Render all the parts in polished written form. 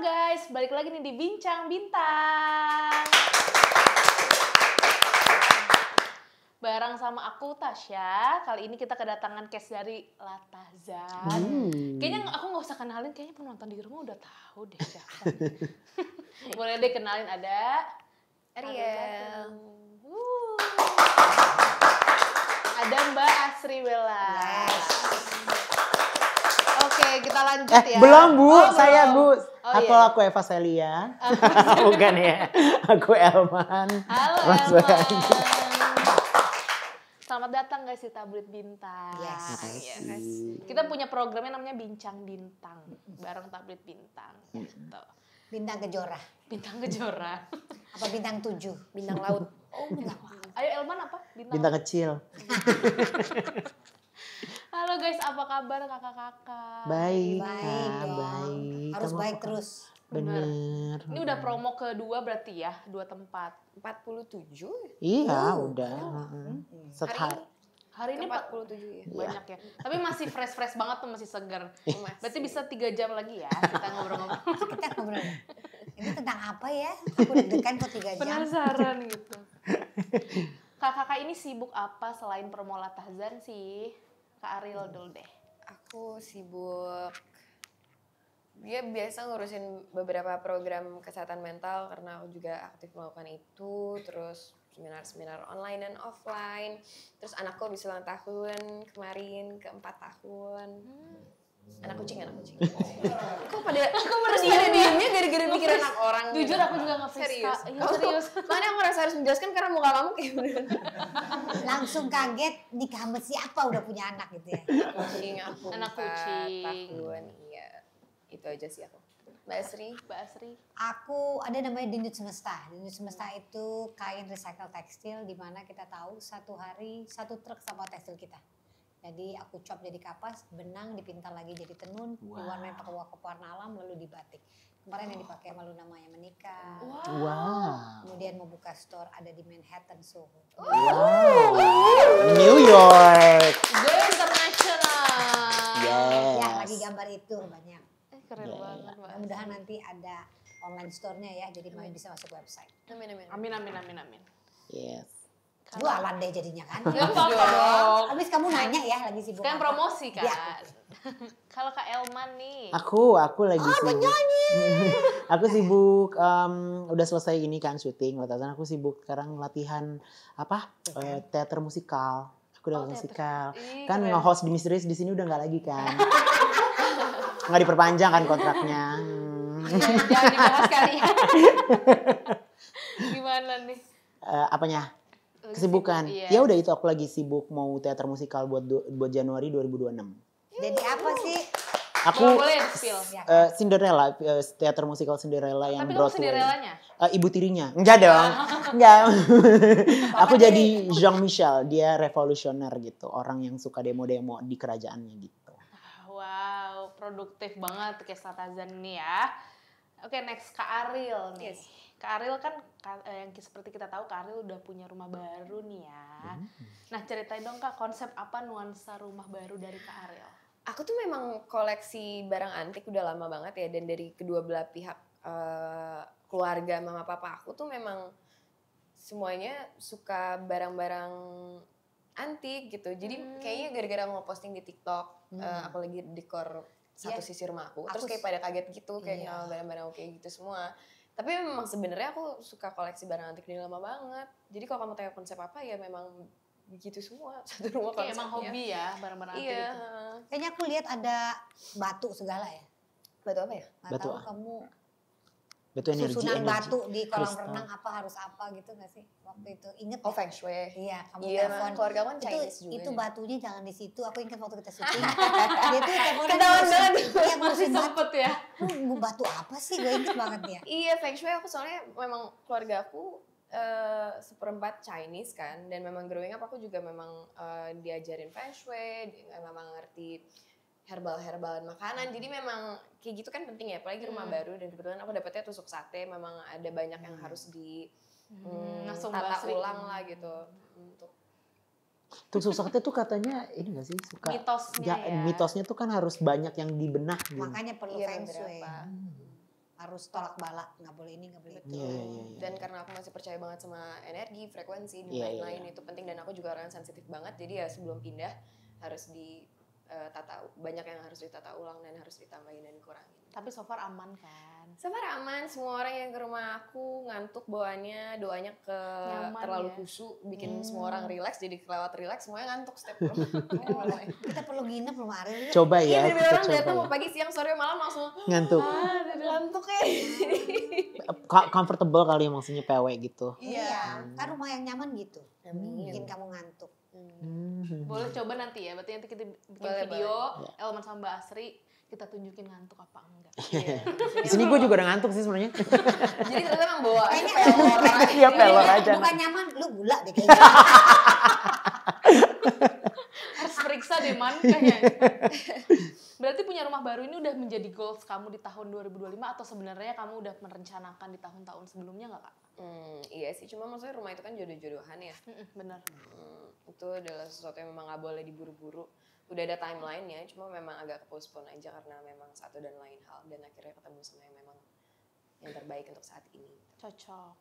guys, balik lagi nih di Bincang Bintang. Bareng sama aku Tasya, kali ini kita kedatangan case dari Latazan. Kayaknya aku nggak usah kenalin, kayaknya penonton di rumah udah tahu deh siapa. Boleh deh kenalin, ada Ariel. Ada Mbak Asri Bella. Yes. Oke, kita lanjut ya. Belum Bu, saya belum. Bu. Iya. Aku Eva Celia. Bukan ya, aku Elman. Halo Mas Elman. Selamat datang guys di Tablet Bintang. Yes. Kita punya programnya namanya Bincang Bintang. Bareng Tablet Bintang. Gitu. Bintang Kejora. Bintang Kejora. Apa bintang 7? Bintang laut. Oh, bintang laut. Ayo Elman apa? Bintang kecil. Halo guys, apa kabar kakak-kakak? Baik, Baik Kak, dong. baik. Harus Kamu baik apa? terus. Bener. Ini udah promo kedua berarti ya, 2 tempat. 47? Iya, udah. Hari ini 47 ya. banyak ya. Tapi masih fresh banget tuh, masih segar. Berarti bisa 3 jam lagi ya kita ngobrol-ngobrol. Kita ngobrol. Ini tentang apa ya? Aku deg-degan kok 3 jam. Penasaran gitu. Kakak-kakak ini sibuk apa selain promo Latazan sih? Kak Ariel dulu deh. Aku sibuk, dia biasa ngurusin beberapa program kesehatan mental karena aku juga aktif melakukan itu, terus seminar-seminar online dan offline, terus anakku habis ulang tahun kemarin, ke 4 tahun. Anak kucing. Kok pada diamnya gara-gara mikir anak orang. Jujur gitu? aku juga nge-freeze. Serius? Iya serius. Makanya aku merasa harus menjelaskan karena muka kamu kayak bener. Langsung kaget nikah sama siapa udah punya anak gitu ya. Kucing aku Anak 4 kucing. tahun, iya. Itu aja sih aku. Mbak Asri. Mbak Asri. Aku ada namanya Denyut Semesta. Denyut Semesta itu kain recycle tekstil di mana kita tahu satu hari 1 truk sampah tekstil kita. Jadi aku chop jadi kapas, benang dipintal lagi jadi tenun, diwarnain pakai warna alam lalu dibatik. Kemarin yang dipakai sama Luna Maya menikah. Wow. Kemudian mau buka store ada di Manhattan, Soho. Wow. New York. Go international. Yes. Ya lagi gambar itu banyak. Keren banget Mbak. Mudah-mudahan nanti ada online store-nya ya, jadi main bisa masuk website. Amin. Yes. Jualan deh jadinya kan. Gak apa-apa dong. Habis kamu nanya ya lagi sibuk Kan apa? promosi kan. Ya. Kalau Kak Elman nih. Aku lagi sibuk. Aku sibuk, udah selesai ini kan syuting. Latazan aku sibuk sekarang latihan teater musikal. Aku udah musikal. Ih, Kan keren. nge-host di Misterius di sini udah nggak lagi kan. Nggak diperpanjang kan kontraknya. Jangan dibahas kali ya. Gimana nih? Apanya? Kesibukan. Iya. Ya udah itu aku lagi sibuk mau teater musikal buat Januari 2026. Jadi apa sih? Aku Boleh di-spill. Cinderella, teater musikal Cinderella yang Tapi kamu Broadway. Cinderellanya? Ibu tirinya. Enggak dong. Enggak. Aku jadi Jean-Michel, dia revolusioner gitu, orang yang suka demo-demo di kerajaannya gitu. Wow, produktif banget case Latazan ini ya. Oke, next Kak Ariel nih. Yes. Kak Ariel kan yang seperti kita tahu Kak Ariel udah punya rumah baru nih ya. Nah, ceritain dong Kak, konsep apa nuansa rumah baru dari Kak Ariel? Aku tuh memang koleksi barang antik udah lama banget ya, dan dari kedua belah pihak keluarga mama papa aku tuh memang semuanya suka barang-barang antik gitu. Jadi kayaknya gara-gara mau posting di TikTok, aku lagi dekor satu sisi rumah aku, terus kayak pada kaget gitu kayak kenal barang-barang kayak gitu semua. Tapi memang sebenarnya aku suka koleksi barang antik dari lama banget. Jadi kalau kamu tanya konsep apa ya memang begitu semua, satu rumah Kayak konsepnya. emang hobi ya barang-barang antik Iya. itu. Kayaknya aku lihat ada batu segala ya. Batu apa ya? Nggak Batu tahu apa? kamu Betul susunan batu di kolam kristal. renang apa harus apa gitu nggak sih waktu itu? Ingat Oh, nggak? feng shui. Iya, kamu Iya, telepon. keluarga kan Chinese juga. Itu ya. batunya jangan di situ. Aku ingat waktu kita syuting. Dia tuh teleponan Ketahuan ngurusin- banget. Iya, Masih ngurusin batu. sempet ya. Lu batu apa sih? Gue inget banget ya. Iya, feng shui aku soalnya memang keluarga aku seperempat Chinese kan, dan memang growing up aku juga memang diajarin feng shui, memang ngerti herbal-herbalan makanan. Jadi memang kayak gitu kan penting ya, apalagi rumah baru, dan kebetulan aku dapetnya tusuk sate, memang ada banyak yang harus di Langsung tata Basri. ulang lah gitu untuk Tusuk sate tuh katanya ini gak sih suka Mitosnya ya. mitosnya tuh kan harus banyak yang dibenah gitu. Makanya perlu Iya, feng shui. beberapa. Harus harus tolak balak, nggak boleh ini, nggak boleh itu. Iya. Dan karena aku masih percaya banget sama energi, frekuensi, dan Iya, lain-lain iya. itu penting, dan aku juga orang yang sensitif banget, jadi ya sebelum pindah harus banyak yang harus ditata ulang dan harus ditambahin dan dikurangin. Tapi so far aman kan? Sebenarnya aman, semua orang yang ke rumah aku ngantuk bawaannya, doanya Nyaman terlalu ya? khusyuk, bikin semua orang relax, jadi kelewat relax semuanya ngantuk setiap ke rumah. Kita perlu nginep loh Ariel. Coba Iya, ya, dari kita orang coba datang mau ya. pagi, siang, sore, malam langsung Ngantuk. ngantuk ya. Comfortable kali ya, maksudnya PW gitu. Iya, kan rumah yang nyaman gitu. Amin. Bikin kamu ngantuk. Boleh coba nanti ya, berarti nanti kita bikin Boleh, video Elman sama Mbak Asri, kita tunjukin ngantuk apa enggak. Iya. Di sini gue juga udah ngantuk sih sebenarnya. Jadi ternyata emang bawa Kayaknya pelor. Iya, pelor aja. Bukan nyaman, lu gula deh kayaknya. Harus periksa deh man kayaknya. Berarti punya rumah baru ini udah menjadi goals kamu di tahun 2025 atau sebenarnya kamu udah merencanakan di tahun-tahun sebelumnya nggak Kak? Iya sih, cuma maksudnya rumah itu kan jodoh-jodohan ya. Bener. Itu adalah sesuatu yang memang gak boleh diburu-buru. Udah ada timeline-nya, cuma memang agak postpone aja karena memang satu dan lain hal. Dan akhirnya ketemu sama yang memang yang terbaik untuk saat ini. Cocok.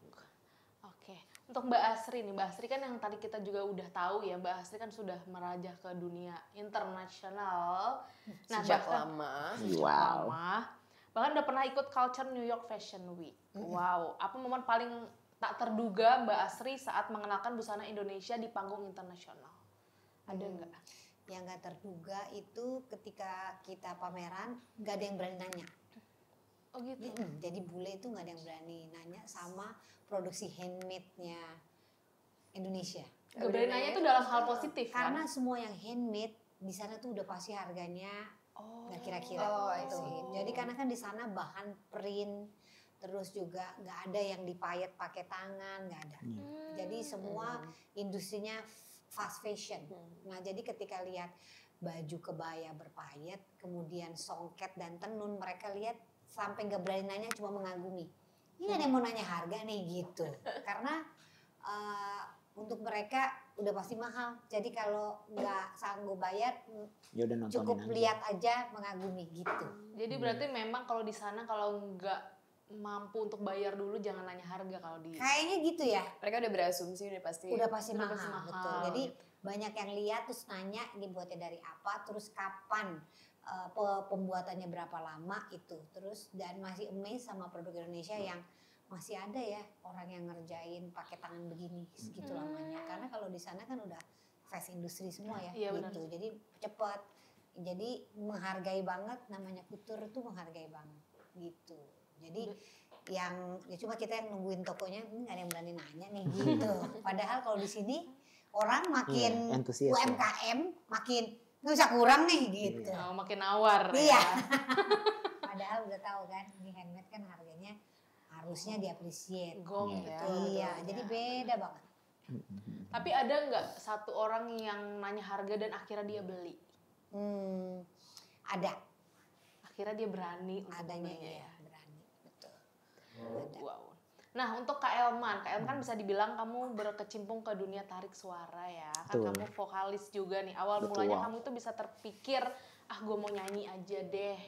Oke. Untuk Mbak Asri nih, Mbak Asri kan yang tadi kita juga udah tahu ya, Mbak Asri kan sudah merajah ke dunia internasional. Sejak bahkan- lama. Wow. lama. Bahkan udah pernah ikut Culture New York Fashion Week. Wow, apa momen paling tak terduga Mbak Asri saat mengenalkan busana Indonesia di panggung internasional? Ada nggak? Yang gak terduga itu ketika kita pameran, gak ada yang berani nanya. Oh gitu. Jadi bule itu gak ada yang berani nanya sama produksi handmade-nya Indonesia. Gak berani nanya itu dalam hal positif Karena kan? semua yang handmade di sana tuh udah pasti harganya nggak kira-kira. Oh, I gitu. see. Jadi karena kan di sana bahan print, terus juga nggak ada yang dipayet pakai tangan, nggak ada. Jadi semua industrinya fast fashion. Nah jadi ketika lihat baju kebaya berpayet, kemudian songket dan tenun, mereka lihat sampai nggak berani nanya, cuma mengagumi. Ini ada yang mau nanya harga nih gitu. Karena untuk mereka udah pasti mahal. Jadi kalau nggak sanggup bayar, Ya udah nontonin cukup aja. lihat aja mengagumi gitu. Jadi berarti memang kalau di sana kalau nggak mampu untuk bayar dulu jangan nanya harga kalau di. Kayaknya gitu ya. Mereka udah berasumsi udah pasti. Udah pasti Udah mahal, pasti mahal, betul. Jadi gitu. banyak yang lihat terus nanya ini buatnya dari apa, terus kapan pembuatannya berapa lama itu. Terus dan masih amazed sama produk Indonesia yang masih ada ya orang yang ngerjain pakai tangan begini segitu lamanya. Karena kalau di sana kan udah fast industry semua ya, Iya, gitu. Jadi cepat. Jadi menghargai banget, namanya kutur itu menghargai banget gitu. Jadi yang ya cuma kita yang nungguin tokonya ini nggak ada yang berani nanya nih gitu. Padahal kalau di sini orang makin Iya, antusias ya. UMKM makin nggak bisa kurang nih gitu. Oh, makin nawar Iya. ya. Padahal udah tahu kan ini handmade kan harganya harusnya diapresiasi. Gong ya. Iya, betul. jadi beda banget. Tapi ada nggak satu orang yang nanya harga dan akhirnya dia beli? Ada Akhirnya dia berani untuk adanya membelinya ya berani betul. Wow. Nah untuk Kak Elman kan bisa dibilang kamu berkecimpung ke dunia tarik suara ya. Kan Betul. kamu vokalis juga nih. Awal Betul. mulanya kamu itu bisa terpikir, gue mau nyanyi aja deh.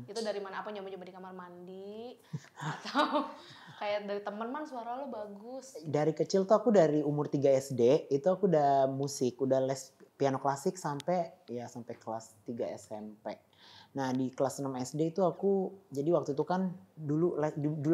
Itu dari mana? Apa nyoba-nyoba di kamar mandi? Atau kayak dari temen, man suara lo bagus. Dari kecil tuh aku dari umur 3 SD itu aku udah musik, udah les piano klasik sampai kelas 3 SMP. Nah di kelas 6 SD itu aku, jadi waktu itu kan dulu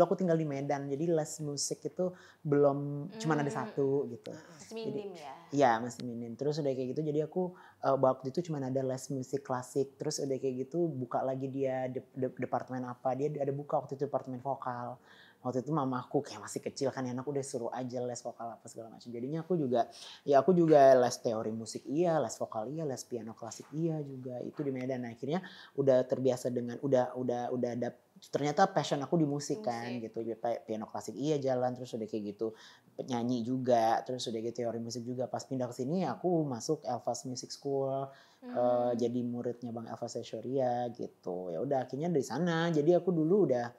aku tinggal di Medan, jadi les musik itu belum, cuman ada satu gitu. Masih minim ya. Iya masih minim. Terus udah kayak gitu jadi aku waktu itu cuman ada les musik klasik. Terus udah kayak gitu buka lagi dia departemen apa, dia ada buka waktu itu departemen vokal. Waktu itu mamaku kayak masih kecil kan, anak udah suruh aja les vokal apa segala macam. Jadinya aku juga les teori musik iya, les vokal iya, les piano klasik iya juga. Itu di Medan. Nah, akhirnya udah terbiasa dengan udah ada, ternyata passion aku di musik kan gitu. Piano klasik iya jalan, terus udah kayak gitu penyanyi juga, terus udah gitu teori musik juga. Pas pindah ke sini aku masuk Elvas Music School, jadi muridnya Bang Elvas Eshoria gitu. Ya udah akhirnya dari sana. Jadi aku dulu udah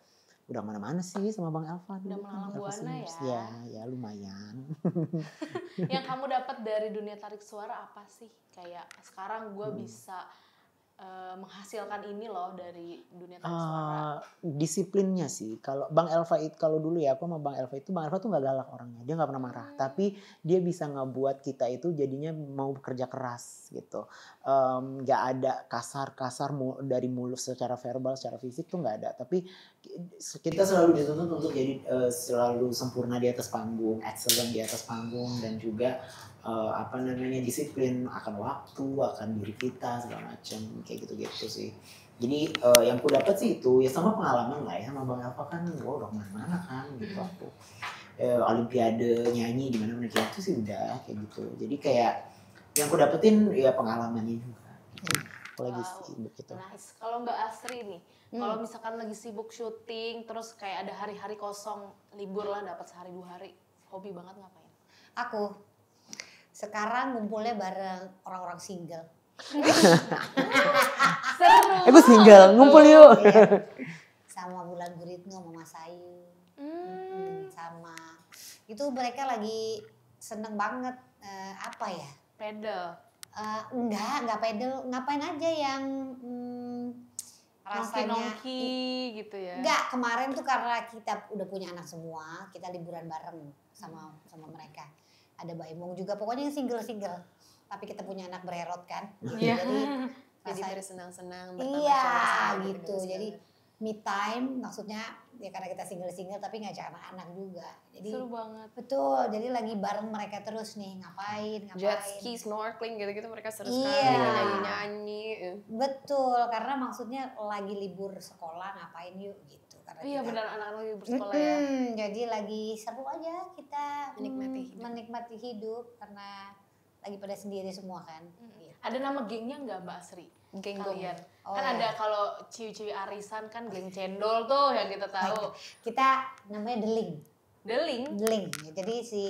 mana-mana sih sama Bang Elva. Udah melalang buana ya. Ya lumayan. Yang kamu dapat dari dunia tarik suara apa sih? Kayak sekarang gue bisa menghasilkan ini loh dari dunia tarik suara? Disiplinnya sih. Kalau Bang Elva itu, kalau dulu ya aku sama Bang Elva tuh nggak galak orangnya, dia nggak pernah marah. Tapi dia bisa ngebuat kita itu jadinya mau bekerja keras gitu. Nggak ada kasar-kasar dari mulut secara verbal, secara fisik tuh nggak ada. Tapi kita selalu dituntut untuk jadi selalu sempurna di atas panggung, excellent di atas panggung, dan juga disiplin akan waktu, akan diri kita segala macam kayak gitu-gitu sih. Jadi yang ku dapat sih itu ya sama pengalaman lah ya, sama Bang Alfa kan udah kemana-mana kan gitu aku. Olimpiade nyanyi di mana-mana kayak itu sih udah kayak gitu. Jadi kayak yang ku dapetin ya pengalamannya juga. Aku lagi sibuk gitu. Nice. Kalau Mbak Asri nih, kalau misalkan lagi sibuk syuting, terus kayak ada hari-hari kosong, libur lah dapat sehari 2 hari, hobi banget ngapain? Aku sekarang ngumpulnya bareng orang-orang single. Seru. Aku single, ngumpul yuk. Iya. Sama Wulan Guritno, Mama Sayu. Sama itu mereka lagi seneng banget apa ya? Pedal. Enggak pedal, ngapain aja yang rasanya nongki gitu ya. Enggak, kemarin tuh karena kita udah punya anak semua, kita liburan bareng sama mereka. Ada Mbak Imong juga, pokoknya yang single-single. Tapi kita punya anak bererot kan. Gitu. Jadi bersenang-senang iya gitu. Jadi me time maksudnya ya karena kita single-single tapi ngajak anak-anak juga. Jadi seru banget. Betul, jadi lagi bareng mereka terus nih ngapain. Jet ski, snorkeling gitu-gitu mereka seru sekali Iya. nyanyi-nyanyi. Betul, karena maksudnya lagi libur sekolah ngapain yuk gitu. Karena Iya kita- benar, anak-anak lagi bersekolah ya. Jadi lagi seru aja kita Menikmati hidup karena lagi pada sendiri semua kan. Gitu. Ada nama gengnya nggak Mbak Asri? Geng Kalian. Oh, Kan iya. ada kalau ciwi-ciwi arisan kan geng cendol tuh yang kita tahu. Kita namanya Deling. Deling. Deling. Jadi si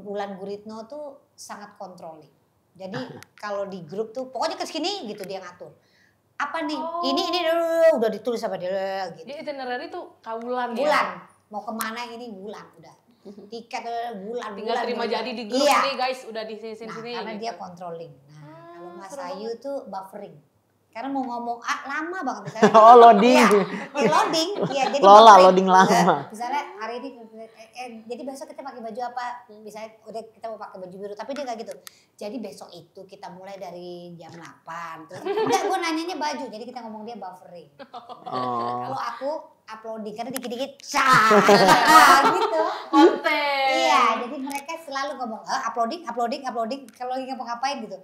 Wulan Guritno tuh sangat controlling. Jadi kalau di grup tuh pokoknya kesini gitu dia ngatur. Apa nih? Oh. Ini dulu udah ditulis sama dia gitu. Dia itinerary tuh kawulan ya. Bulan. Mau kemana ini bulan udah. Tiket bulan. Tinggal terima bulan. jadi di grup Iya. nih guys, udah di sini. Nah, karena gitu. dia controlling. Nah, kalau Mas seru Ayu tuh buffering. Karena mau ngomong lama banget misalnya. Oh, loading. Iya, loading. Iya, jadi Lola, buffering. loading lama. Misalnya hari ini jadi besok kita pakai baju apa? Misalnya udah kita mau pakai baju biru, tapi dia nggak gitu. Jadi besok itu kita mulai dari jam 8. Terus enggak, gue nanyanya baju. Jadi kita ngomong dia buffering. Oh. Kalau aku uploading karena dikit-dikit gitu. Konten. Iya, jadi mereka selalu ngomong uploading. Kalau lagi ngapain gitu.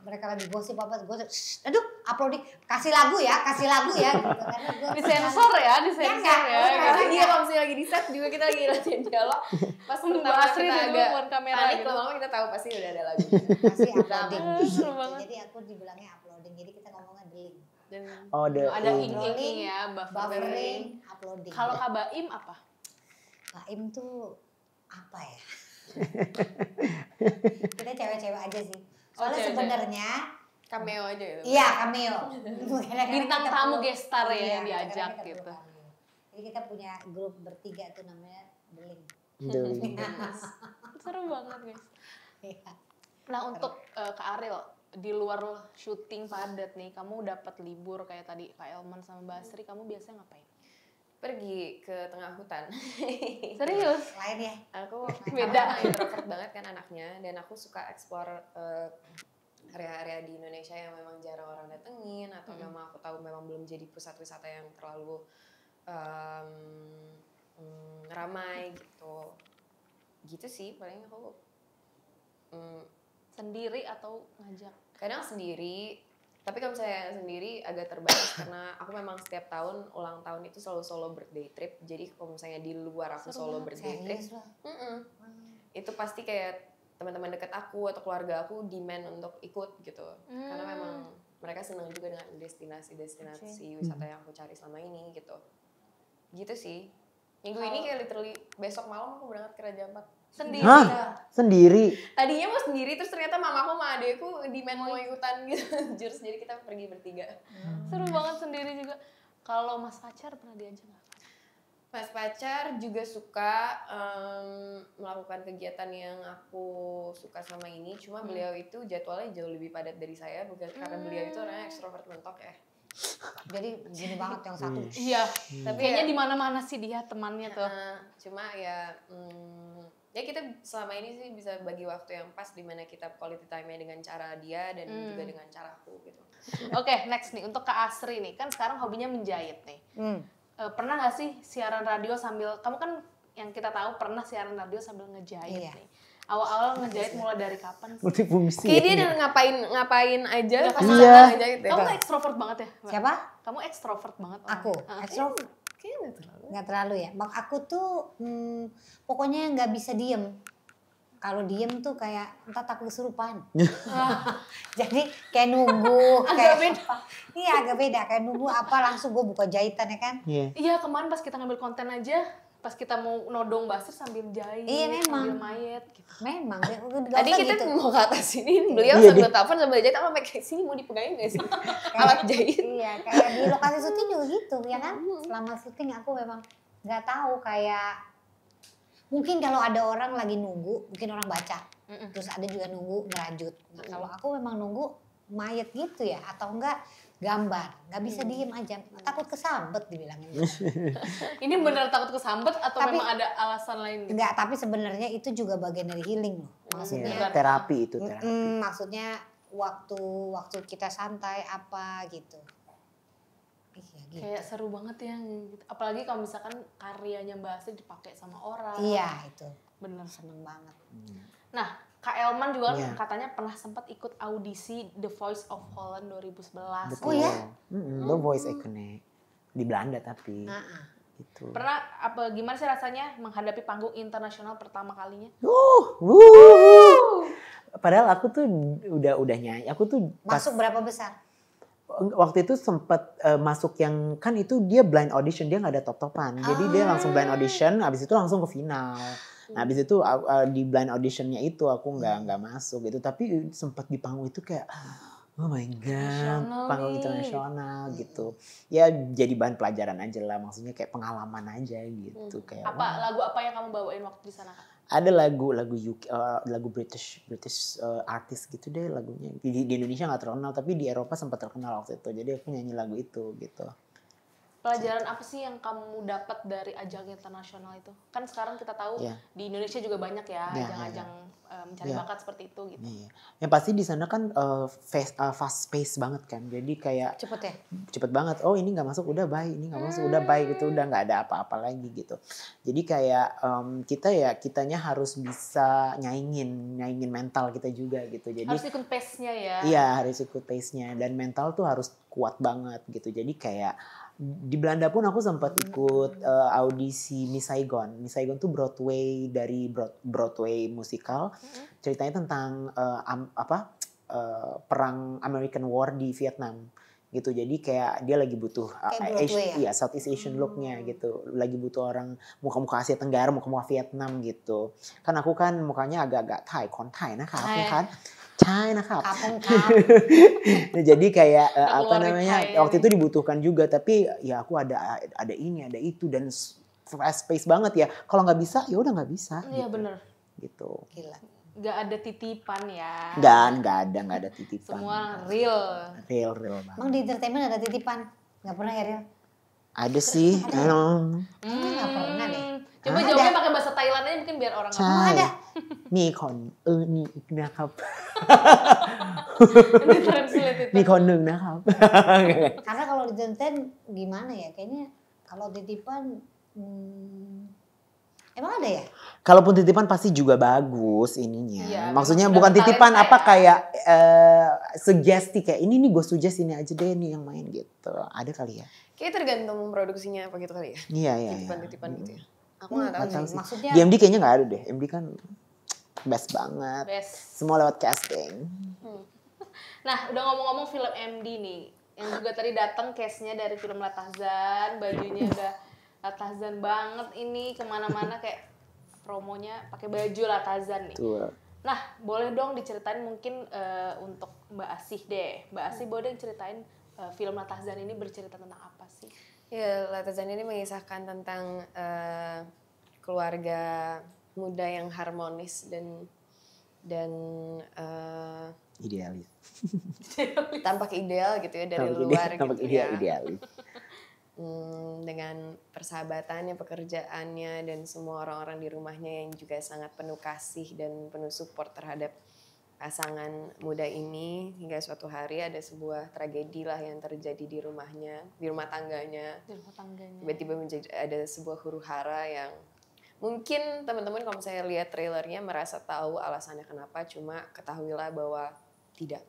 Mereka lagi gosip apa, aduh uploading, kasih lagu ya gitu. Karena gue Disensor ya. enggak. Karena dia kalau misalnya lagi di set juga kita lagi latihan dialog. Pas Mbak pertama Asri kita tiba-tiba agak keluar kamera panik, gitu. lama-lama kita tahu pasti udah ada lagu. kasih uploading. Seru Gitu. banget. Jadi aku dibilangnya uploading, jadi kita ngomongnya deling. Dan Oh, ada deling. ing ya, Buffering, uploading. Kalau Kak Baim apa? Baim tuh apa ya? Kita cewek-cewek aja sih. Soalnya cewek-cewek. sebenarnya Cameo aja gitu. iya cameo. Bintang tamu gestar ya Iya, yang diajak kadang-kadang kita gitu. perlu cameo. Jadi kita punya grup bertiga tuh namanya deling. Deling. Seru banget guys. Iya. Nah untuk Kak Ariel, di luar syuting padat nih, kamu dapat libur kayak tadi Kak Elman sama Mbak Asri, kamu biasanya ngapain? Pergi ke tengah hutan. Serius? Lain ya. Aku Beda. karena introvert banget kan anaknya, dan aku suka explore area-area di Indonesia yang memang jarang orang datengin, atau memang aku tahu memang belum jadi pusat wisata yang terlalu ramai gitu. Gitu sih paling aku Sendiri atau ngajak? kadang sendiri. Tapi kalau misalnya sendiri agak terbatas karena aku memang setiap tahun ulang tahun itu selalu solo birthday trip. Jadi kalau misalnya di luar aku Seru solo banget, birthday trip, Serius loh. itu pasti kayak teman-teman dekat aku atau keluarga aku demand untuk ikut gitu. Karena memang mereka senang juga dengan destinasi wisata yang aku cari selama ini gitu. Gitu sih. Minggu ini kayak literally besok malam aku berangkat ke Raja Ampat. Sendiri? Hah? Sendiri? Tadinya mau sendiri, terus ternyata mamaku sama adekku demand mau ikutan gitu. Jurus, jadi kita pergi bertiga. Seru banget sendiri juga. Kalau Mas pacar pernah diajak nggak? Pas pacar juga suka melakukan kegiatan yang aku suka selama ini. Cuma beliau itu jadwalnya jauh lebih padat dari saya, bukan karena beliau itu orangnya ekstrovert mentok ya. Jadi gini banget yang satu. Iya, Tapi kayaknya ya, di mana-mana sih dia temannya tuh. cuma ya ya kita selama ini sih bisa bagi waktu yang pas dimana kita quality time-nya dengan cara dia dan juga dengan cara aku gitu. Oke, next nih untuk Kak Asri nih, kan sekarang hobinya menjahit nih. Pernah nggak sih siaran radio sambil, kamu kan yang kita tahu pernah siaran radio sambil ngejahit Iya. nih. Awal-awal ngejahit mulai dari kapan sih? Multifungsi. Kayak dia ngapain aja pas Iya. sana ngejahit deh. Kamu ekstrovert banget ya? Mbak? Siapa? Kamu ekstrovert banget. Aku. Extrovert. Kayaknya nggak terlalu. Nggak terlalu ya. Mak aku tuh pokoknya nggak bisa diem. Kalau diem tuh kayak entar takut kesurupan. Jadi kayak nunggu. Agak kayak beda. Iya agak beda. Kayak nunggu apa langsung gue buka jahitan ya kan. Iya. Iya, kemarin pas kita ngambil konten aja, pas kita mau nodong basir sambil jahit, Iya, memang. sambil mayat gitu. Memang. Tadi kita gitu. mau ke atas sini, beliau Iya, sambil telepon sambil jahit, apa kayak sini mau dipegangin nggak sih? Alat jahit. Iya kayak di lokasi syuting juga gitu ya kan. Selama syuting aku memang nggak tahu kayak mungkin kalau ada orang lagi nunggu, mungkin orang baca. Terus ada juga nunggu ngerajut. Nah, kalau aku memang nunggu mayat gitu ya atau enggak gambar, nggak bisa diem aja, takut kesambet dibilangin. Ini bener takut kesambet atau Tapi- memang ada alasan lain gitu? Enggak, tapi sebenarnya itu juga bagian dari healing loh. Maksudnya, Iya, terapi itu terapi. maksudnya waktu kita santai apa gitu. Iya gitu. Kayak seru banget ya, gitu. Apalagi kalau misalkan karyanya Mbak Asri dipakai sama orang. Iya itu, Bener. seneng banget. Nah, Kak Elman juga Iya. katanya pernah sempat ikut audisi The Voice of Holland 2011. Oh ya? The Voice Iconic. Di Belanda tapi. Nah, Gitu. Pernah gimana sih rasanya menghadapi panggung internasional pertama kalinya? Padahal aku tuh udah nyanyi. Aku tuh pas masuk berapa besar? waktu itu sempat masuk yang kan itu dia blind audition, dia nggak ada top-topan. Jadi dia langsung blind audition, habis itu langsung ke final. Nah, habis itu di blind auditionnya itu aku nggak masuk gitu, tapi sempat di panggung itu kayak oh my god, Internasional panggung nih. internasional gitu. Ya jadi bahan pelajaran aja lah, maksudnya kayak pengalaman aja gitu kayak. Apa lagu apa yang kamu bawain waktu di sana, Kak? Ada lagu UK, lagu British artis gitu deh lagunya. Di Indonesia nggak terkenal, tapi di Eropa sempat terkenal waktu itu. Jadi aku nyanyi lagu itu gitu. Pelajaran apa sih yang kamu dapat dari ajang internasional itu? Kan sekarang kita tahu Iya. di Indonesia juga banyak ya Iya, ajang-ajang mencari Iya. bakat seperti itu gitu. Iya. Yang pasti di sana kan fast pace banget kan. Jadi kayak Cepet ya? cepet banget. Oh ini nggak masuk udah bye, ini nggak masuk udah bye gitu. Udah nggak ada apa-apa lagi gitu. Jadi kayak kitanya harus bisa nyaingin mental kita juga gitu. Jadi Harus ikut pace-nya ya. iya harus ikut pace-nya dan mental tuh harus kuat banget gitu. Jadi kayak di Belanda pun aku sempat ikut audisi Miss Saigon. Miss Saigon tuh Broadway dari Broadway musikal. Ceritanya tentang perang American War di Vietnam gitu. Jadi kayak dia lagi butuh Kayak Broadway ya? iya Southeast Asian look-nya gitu. Lagi butuh orang muka-muka Asia Tenggara, muka-muka Vietnam gitu. Kan aku kan mukanya agak-agak Thai, kon Thaiนะครับ Thai. ya kan. Thaiนะครับ. Kapung kap. Nah, jadi kayak apa keluar namanya Thai waktu itu dibutuhkan juga tapi ya aku ada ini ada itu dan fast pace banget ya kalau nggak bisa ya udah nggak bisa Iya bener. gitu Gila. Gak ada titipan ya. nggak ada titipan Semua real. real banget Emang di entertainment ada titipan? Nggak pernah ya, Ril? ada sih Nggak pernah deh. Coba Ada. jawabnya pakai bahasa Thailand aja mungkin biar orang nggak ใช่ ada. มีคนนี่นะครับ Ini translate itu. มีคนหนึ่งนะครับ Karena kalau di entertain gimana ya? Kayaknya kalau titipan emang ada ya? Kalaupun titipan pasti juga bagus ininya. Iya, Maksudnya memang bukan sudah titipan talenta apa ya. kayak sugesti kayak ini nih gue suggest ini aja deh nih yang main gitu. Ada kali ya? Kayak tergantung produksinya apa gitu kali ya. Iya. Titipan-titipan gitu ya. Aku nggak tahu Nggak tahu sih. sih. Maksudnya Di MD kayaknya nggak ada deh. MD kan best banget. Best. Semua lewat casting. Nah, udah ngomong-ngomong film MD nih, yang juga tadi datang case-nya dari film Latahzan, bajunya udah Latahzan banget ini kemana-mana kayak promonya pakai baju Latahzan nih. Tuh. Nah, boleh dong diceritain mungkin untuk Mbak Asih deh. Mbak Asih boleh dong ceritain film Latahzan ini bercerita tentang apa sih? Ya, Latazan ini mengisahkan tentang keluarga muda yang harmonis dan Idealis. tampak ideal gitu ya dari Tampak luar tampak gitu ya. idealis. Dengan persahabatannya, pekerjaannya, dan semua orang-orang di rumahnya yang juga sangat penuh kasih dan penuh support terhadap pasangan muda ini, hingga suatu hari ada sebuah tragedi lah yang terjadi di rumahnya, di rumah tangganya. Di rumah tangganya. Tiba-tiba ada sebuah huru-hara yang mungkin teman-teman kalau saya lihat trailernya merasa tahu alasannya kenapa, cuma ketahuilah bahwa tidak,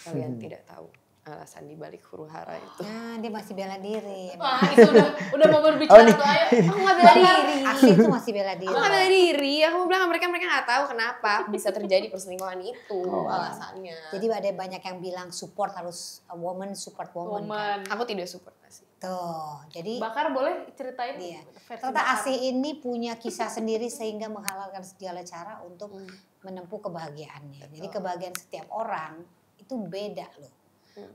kalian tidak tahu alasan dibalik huru-hara itu. Nah, dia masih bela diri. Wah, itu udah mau berbicara tuh, ayo. Aku nggak bela diri. Aksi itu masih bela diri. Aku nggak bela diri. Aku mau bilang mereka nggak tahu kenapa bisa terjadi perselingkuhan itu alasannya. Jadi ada banyak yang bilang support harus woman support woman. Kan? Aku tidak support Asih. Tuh, jadi Bakar boleh ceritain iya. versi Ternyata Bakar. Asih ini punya kisah sendiri sehingga menghalalkan segala cara untuk menempuh kebahagiaannya. Jadi kebahagiaan setiap orang itu beda loh.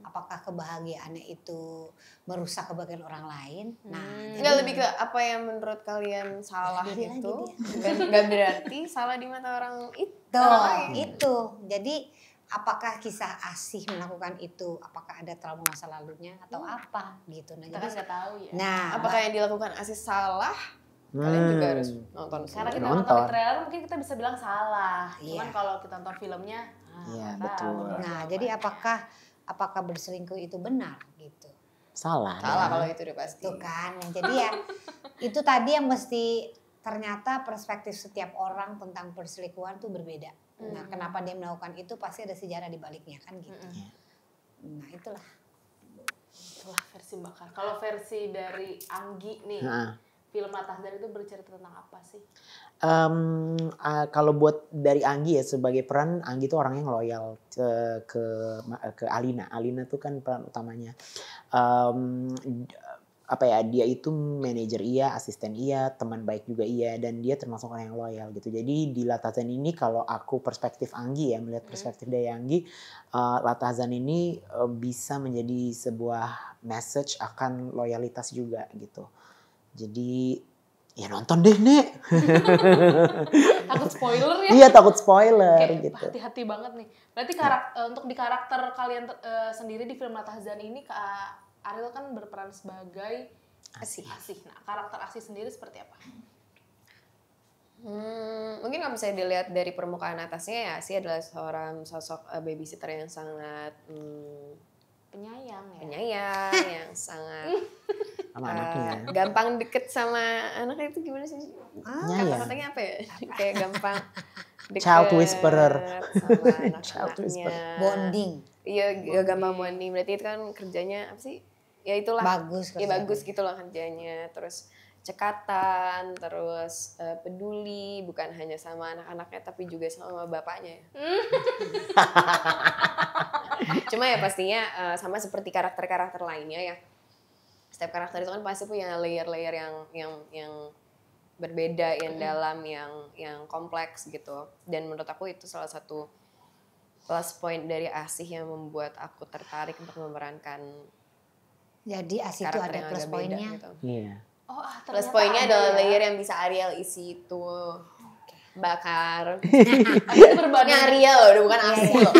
Apakah kebahagiaannya itu merusak kebahagiaan orang lain? Nah, Nggak lebih ke apa yang menurut kalian salah Bela diri itu. lagi Nggak berarti salah di mata orang itu. itu. Jadi apakah kisah Asih melakukan itu? Apakah ada trauma masa lalunya atau apa gitu? Nah, Kita kan jadi nggak tahu ya. nah, Apakah yang dilakukan Asih salah? Kalian juga harus nonton. Karena kita Nonton. nonton di trailer mungkin kita bisa bilang salah. Iya. Cuman kalau kita nonton filmnya, Iya, nggak tahu. betul. nah, jadi apakah berselingkuh itu benar gitu? Salah. Salah ya. kalau itu udah pasti. Itu kan. Nah, jadi ya itu tadi yang mesti ternyata perspektif setiap orang tentang perselingkuhan tuh berbeda. Nah, kenapa dia melakukan itu pasti ada sejarah di baliknya kan gitu. Nah, itulah. Itulah versi Bakar. Kalau versi dari Anggi nih, Heeh. film Latazan itu bercerita tentang apa sih? Kalau buat dari Anggi ya sebagai peran, Anggi tuh orang yang loyal ke Alina. Alina tuh kan peran utamanya. Apa ya, dia itu manajer iya, asisten iya, teman baik juga iya, dan dia termasuk orang yang loyal gitu. Jadi di Latazan ini kalau aku perspektif Anggi ya, melihat perspektif dari Anggi, Latazan ini bisa menjadi sebuah message akan loyalitas juga gitu. Jadi ya nonton deh, Nek. Takut spoiler ya? Iya, takut spoiler Kayak gitu. hati-hati banget nih. Berarti untuk di karakter kalian sendiri di film Latazan ini, Kak Ariel kan berperan sebagai Asih. Nah, karakter Asih sendiri seperti apa? Mungkin kalau misalnya dilihat dari permukaan atasnya ya, Asih adalah seorang sosok babysitter yang sangat Penyayang ya? penyayang, yang sangat Sama anaknya. gampang deket sama anaknya. Itu gimana sih? Penyayang. Kata-katanya apa ya? Kayak gampang deket Child whisperer. sama Child anak-anaknya. Bonding. Iya, gampang bonding. Berarti itu kan kerjanya apa sih? Ya itulah. Bagus Ya kerjanya. bagus gitu lah kerjanya. Terus cekatan, terus peduli, bukan hanya sama anak-anaknya tapi juga sama bapaknya. Cuma ya pastinya sama seperti karakter-karakter lainnya ya. Setiap karakter itu kan pasti punya layer-layer yang berbeda, yang dalam, yang kompleks gitu. Dan menurut aku itu salah satu plus point dari Asih yang membuat aku tertarik untuk memerankan Jadi Asih itu karakter ada yang plus agak beda poinnya. gitu. Iya. Oh, Plus ternyata poinnya ada adalah ya. layer yang bisa Ariel isi itu. Bakar. Asih berbanding, Ini Ariel loh, udah bukan Asih loh.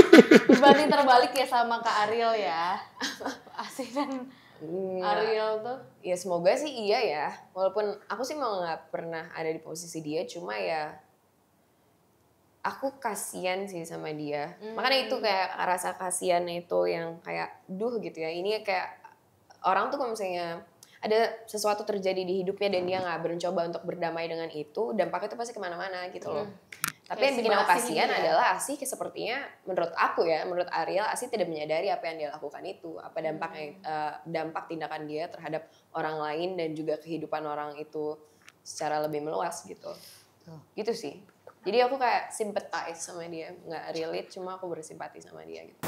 berbanding terbalik ya sama Kak Ariel ya. Asih dan Ariel tuh. Ya semoga sih iya ya. Walaupun aku sih mau nggak pernah ada di posisi dia, cuma ya aku kasian sih sama dia. Makanya itu kayak rasa kasian itu yang kayak duh gitu ya. Ini kayak orang tuh kalau misalnya ada sesuatu terjadi di hidupnya dan dia nggak mencoba untuk berdamai dengan itu, dampaknya itu pasti kemana-mana gitu loh. Tapi yang Kayak bikin si aku Asih kasihan ini ya. adalah Asih sepertinya menurut aku ya, menurut Ariel, Asih tidak menyadari apa yang dia lakukan itu, apa dampaknya, dampak tindakan dia terhadap orang lain dan juga kehidupan orang itu secara lebih meluas gitu. Gitu sih. Jadi aku kayak sympathize sama dia, nggak relate, cuma aku bersimpati sama dia gitu.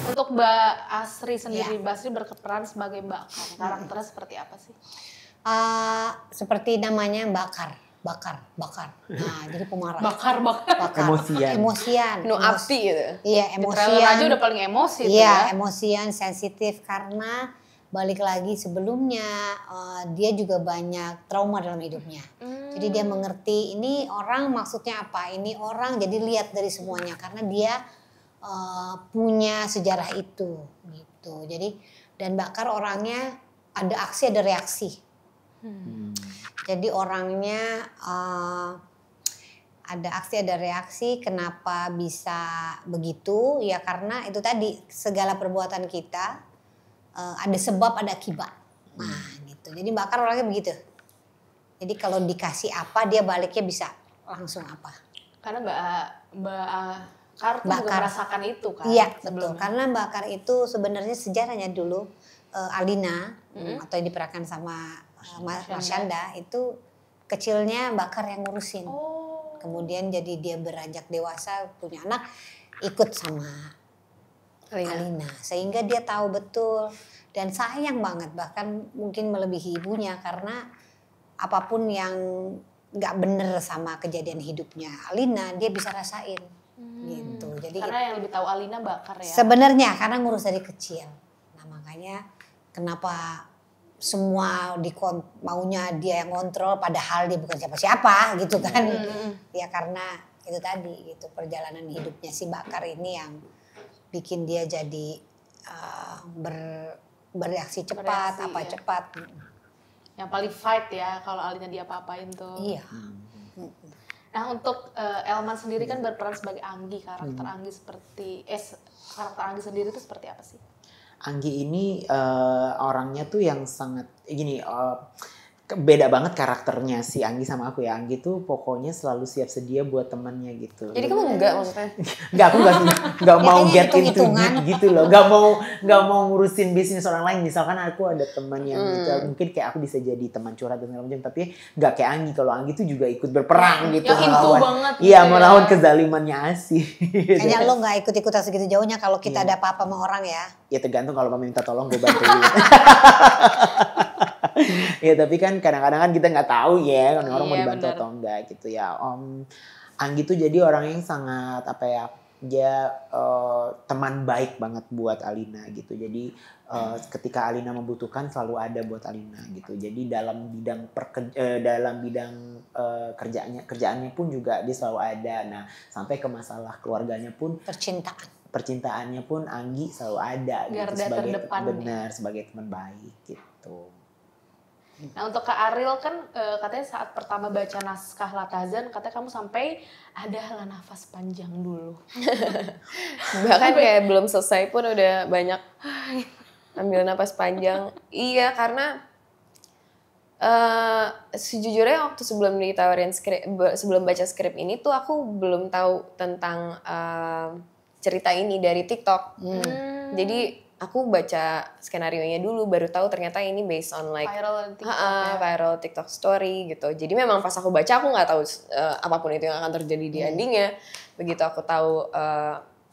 Untuk Mbak Asri sendiri, Mbak Asri berperan sebagai Bakar. Karakternya seperti apa sih? Seperti namanya bakar. Nah, jadi pemarah. Bakar. Emosian. Penuh api gitu. Iya, Di trailer aja emosian. udah paling emosi tuh Iya, ya. emosian, sensitif karena balik lagi sebelumnya dia juga banyak trauma dalam hidupnya. Jadi dia mengerti ini orang maksudnya apa, ini orang, jadi lihat dari semuanya karena dia punya sejarah itu gitu. Jadi dan Bakar orangnya ada aksi ada reaksi. Jadi orangnya ada aksi ada reaksi. Kenapa bisa begitu? Ya karena itu tadi segala perbuatan kita ada sebab ada akibat. Nah gitu. Jadi Bakar orangnya begitu. Jadi kalau dikasih apa dia baliknya bisa langsung apa. Karena Mbak Kar tuh juga merasakan itu kan. Iya betul. Karena Bakar itu sebenarnya sejarahnya dulu Alina atau yang diperankan sama Marshanda itu kecilnya Bakar yang ngurusin. Kemudian jadi dia beranjak dewasa punya anak ikut sama Alina. Sehingga dia tahu betul dan sayang banget bahkan mungkin melebihi ibunya karena apapun yang nggak bener sama kejadian hidupnya Alina dia bisa rasain gitu. Jadi karena yang lebih tahu Alina Bakar ya. Sebenarnya karena ngurus dari kecil. Nah makanya kenapa semua maunya dia yang kontrol padahal dia bukan siapa-siapa gitu kan. Ya karena itu tadi gitu perjalanan hidupnya si Bakar ini yang bikin dia jadi bereaksi cepat, cepat. Yang paling fight ya kalau Alina dia apa-apain tuh. Iya. Nah untuk Elman sendiri kan berperan sebagai Anggi, karakter Anggi karakter Anggi sendiri itu seperti apa sih? Anggi ini orangnya tuh yang sangat gini, beda banget karakternya si Anggi sama aku ya. Anggi tuh pokoknya selalu siap sedia buat temannya gitu. Jadi kamu enggak maksudnya? Enggak, aku enggak mau get into gitu loh. Enggak mau ngurusin bisnis orang lain. Misalkan aku ada teman yang gitu, mungkin kayak aku bisa jadi teman curhat dan segala macam, tapi enggak kayak Anggi. Kalau Anggi tuh juga ikut berperang gitu melawan. Iya, melawan kezalimannya Asih. Kayaknya lo enggak ikut-ikutan segitu jauhnya kalau kita ada apa-apa sama orang ya. Ya tergantung kalau mama minta tolong gue bantuin. Ya tapi kan kadang-kadang kan kita nggak tahu ya kan orang mau dibantu atau enggak gitu ya. Anggi tuh jadi orang yang sangat apa ya, dia teman baik banget buat Alina gitu. Jadi ketika Alina membutuhkan selalu ada buat Alina gitu. Jadi dalam bidang kerjaannya pun juga dia selalu ada. Nah sampai ke masalah keluarganya pun percintaannya pun Anggi selalu ada gitu sebagai teman baik gitu. Nah untuk Kak Ariel kan katanya saat pertama baca naskah Latazan katanya kamu sampai ada nafas panjang dulu. Bahkan kayak belum selesai pun udah banyak ambil nafas panjang. Iya karena sejujurnya waktu sebelum ditawarin sebelum baca skrip ini tuh aku belum tahu tentang cerita ini dari TikTok. Jadi aku baca skenarionya dulu baru tahu ternyata ini based on like viral TikTok story gitu. Jadi memang pas aku baca aku nggak tahu apapun itu yang akan terjadi di endingnya. Begitu aku tahu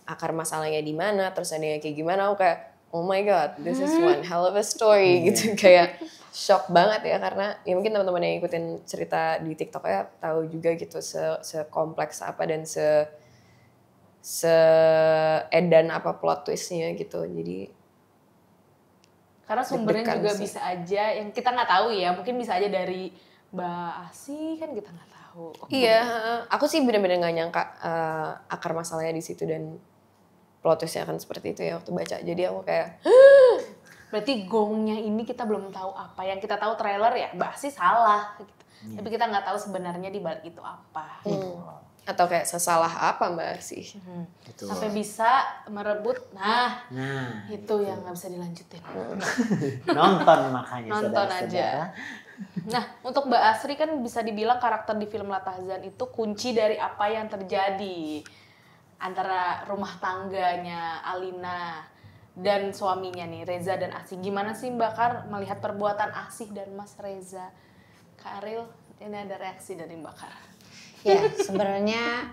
akar masalahnya di mana, terus endingnya kayak gimana, aku kayak oh my god, this is one hell of a story gitu. Kayak shock banget ya karena ya mungkin teman-teman yang ikutin cerita di TikTok ya tahu juga gitu sekompleks apa dan edan apa plot twistnya gitu. Jadi karena sumbernya juga bisa aja yang kita nggak tahu ya, mungkin bisa aja dari Mbak Asih kan kita nggak tahu. Iya, aku sih benar-benar nggak nyangka akar masalahnya di situ dan plot twistnya akan seperti itu ya waktu baca. Jadi aku kayak berarti gongnya ini kita belum tahu apa, yang kita tahu trailer ya Mbak Asih salah gitu. Tapi kita nggak tahu sebenarnya di balik itu apa. Atau kayak sesalah apa Mbak Asih. Sampai bisa merebut, itu yang nggak bisa dilanjutin. Nonton makanya nonton aja. Nah untuk Mbak Asri kan bisa dibilang karakter di film Latazan itu kunci dari apa yang terjadi antara rumah tangganya Alina dan suaminya nih Reza dan Asih. Gimana sih Mbak Kar melihat perbuatan Asih dan Mas Reza? Kak Ariel, ini ada reaksi dari Mbak Kar. Ya sebenarnya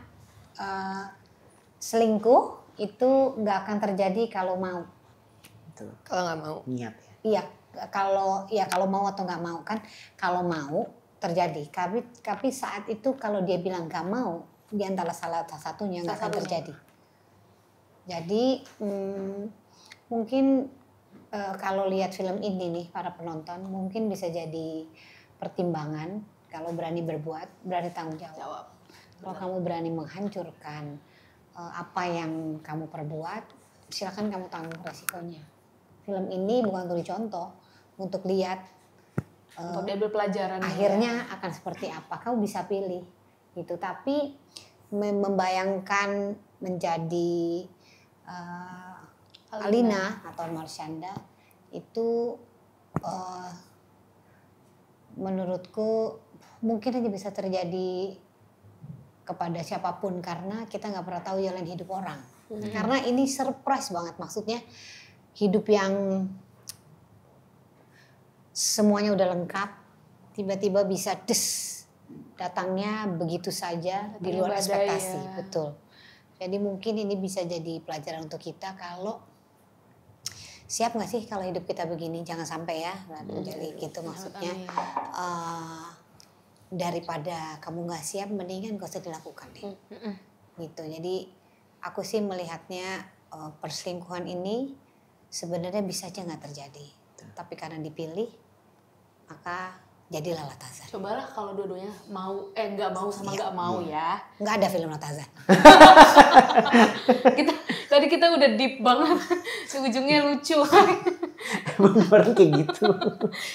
selingkuh itu nggak akan terjadi kalau mau. Kalau nggak mau. Niat ya. Iya kalau mau atau nggak mau kan. Kalau mau terjadi. Tapi saat itu kalau dia bilang nggak mau, di antara salah satunya nggak akan terjadi. Jadi mungkin kalau lihat film ini nih para penonton mungkin bisa jadi pertimbangan kalau berani berbuat, berani tanggung jawab. Kalau kamu berani menghancurkan apa yang kamu perbuat, silakan kamu tanggung resikonya. Film ini bukan untuk dicontoh, untuk lihat Untuk diambil pelajaran. akhirnya akan seperti apa. Kamu bisa pilih gitu. Tapi membayangkan menjadi Alina atau Marshanda itu menurutku mungkin aja bisa terjadi kepada siapapun karena kita nggak pernah tahu jalan hidup orang. Karena ini surprise banget, maksudnya hidup yang semuanya udah lengkap tiba-tiba bisa datangnya begitu saja di luar badai, ekspektasi. ya. Betul. Jadi mungkin ini bisa jadi pelajaran untuk kita kalau siap nggak sih kalau hidup kita begini, jangan sampai ya. Jadi gitu maksudnya daripada kamu nggak siap mendingan gak usah dilakukan deh. Gitu. Jadi aku sih melihatnya perselingkuhan ini sebenarnya bisa aja nggak terjadi. Tapi karena dipilih maka jadilah Latazan. Cobalah kalau dua-duanya mau, nggak mau sama nggak mau ya. Nggak ada film Latazan. Tadi kita udah deep banget, ujungnya lucu. Bener kayak gitu.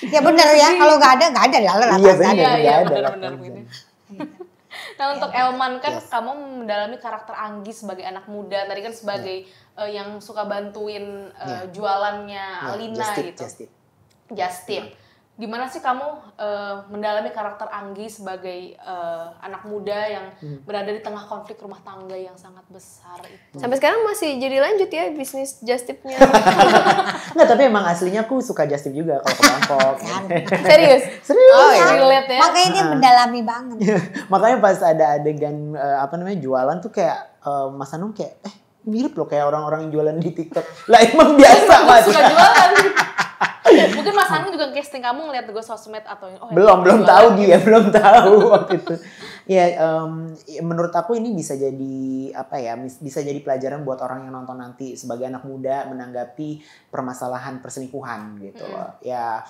Ya benar ya, kalau nggak ada Latazan. Iya benar, Iya, nggak ada benar Latazan. begini. Nah untuk Elman kan Yes. kamu mendalami karakter Anggi sebagai anak muda, tadi kan sebagai yang suka bantuin jualannya Alina gitu. Just tip. Gimana sih kamu mendalami karakter Anggi sebagai anak muda yang berada di tengah konflik rumah tangga yang sangat besar itu? Sampai sekarang masih jadi lanjut ya bisnis Just Tip-nya. Nggak, tapi emang aslinya aku suka Just Tip juga kalau ke Bangkok. Serius? Serius. Oh ya. Relate ya. Makanya dia mendalami banget. Makanya pas ada adegan jualan tuh kayak Mas Anung kayak mirip loh kayak orang-orang yang jualan di TikTok. Lah emang biasa Mas. Suka jualan. Mungkin Mas Anung juga casting kamu ngeliat gue sosmed atau belum tahu dia belum tahu waktu itu. Ya menurut aku ini bisa jadi bisa jadi pelajaran buat orang yang nonton nanti sebagai anak muda menanggapi permasalahan perselingkuhan gitu loh. Ya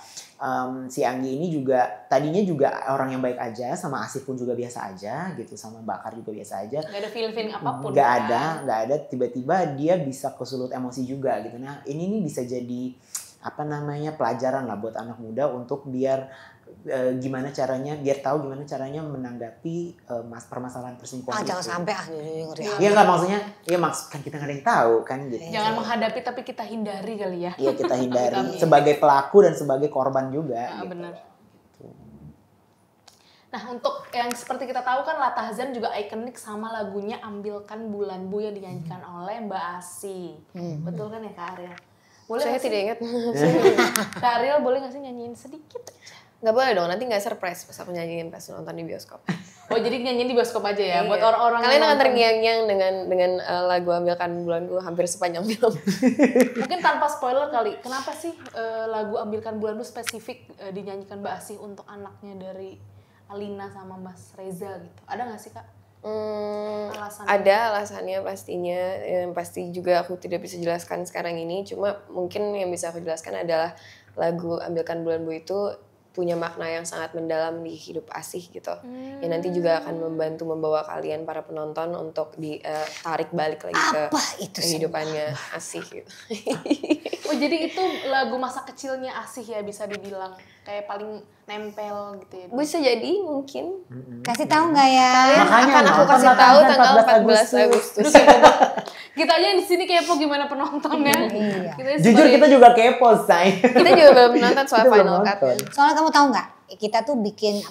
si Anggi ini juga tadinya juga orang yang baik aja, sama Asif pun juga biasa aja gitu, sama Bakar juga biasa aja. Gak ada feeling apapun. Gak ada tiba-tiba dia bisa kesulut emosi juga gitu. Nah ini nih bisa jadi pelajaran lah buat anak muda untuk biar gimana caranya menanggapi permasalahan perselingkuhan. Jangan itu. sampai Iya nggak maksudnya, kan kita nggak ada yang tahu kan gitu. Jangan menghadapi tapi kita hindari kali ya. Iya kita hindari sebagai pelaku dan sebagai korban juga. Gitu. Benar. Nah untuk yang seperti kita tahu kan Latazan juga ikonik sama lagunya Ambilkan Bulanmu yang dinyanyikan oleh Mbak Asi. Betul kan ya Kak Ariel? Boleh Saya nggak sih? tidak ingat. Kak Ariel boleh nggak sih nyanyiin sedikit aja? Nggak boleh dong, nanti nggak surprise pas aku nyanyiin pas nonton di bioskop. Oh jadi nyanyiin di bioskop aja ya? Iya. Buat orang-orang Kalian yang akan nonton. terngiang-ngiang dengan lagu Ambilkan Bulanku hampir sepanjang film. Mungkin tanpa spoiler kali, kenapa sih lagu Ambilkan Bulanmu spesifik dinyanyikan Mbak Asih untuk anaknya dari Alina sama Mas Reza gitu? Ada nggak sih Kak? Alasannya? Ada alasannya pastinya, yang pasti juga aku tidak bisa jelaskan sekarang ini. Cuma mungkin yang bisa aku jelaskan adalah lagu Ambilkan Bulanmu itu punya makna yang sangat mendalam di hidup Asih gitu. Yang nanti juga akan membantu membawa kalian para penonton untuk ditarik balik lagi ke kehidupannya Asih gitu. Oh jadi itu lagu masa kecilnya Asih ya bisa dibilang kayak paling nempel gitu ya? Bisa jadi mungkin. Kasih tahu nggak ya? Kalian akan aku kasih tahu tanggal 14 Agustus. Kita aja di sini kepo gimana penontonnya. Iya. Jujur kita juga kepo, Say. Kita juga belum nonton soal Kita belum final cut. nonton. Soalnya kamu tahu nggak? Kita tuh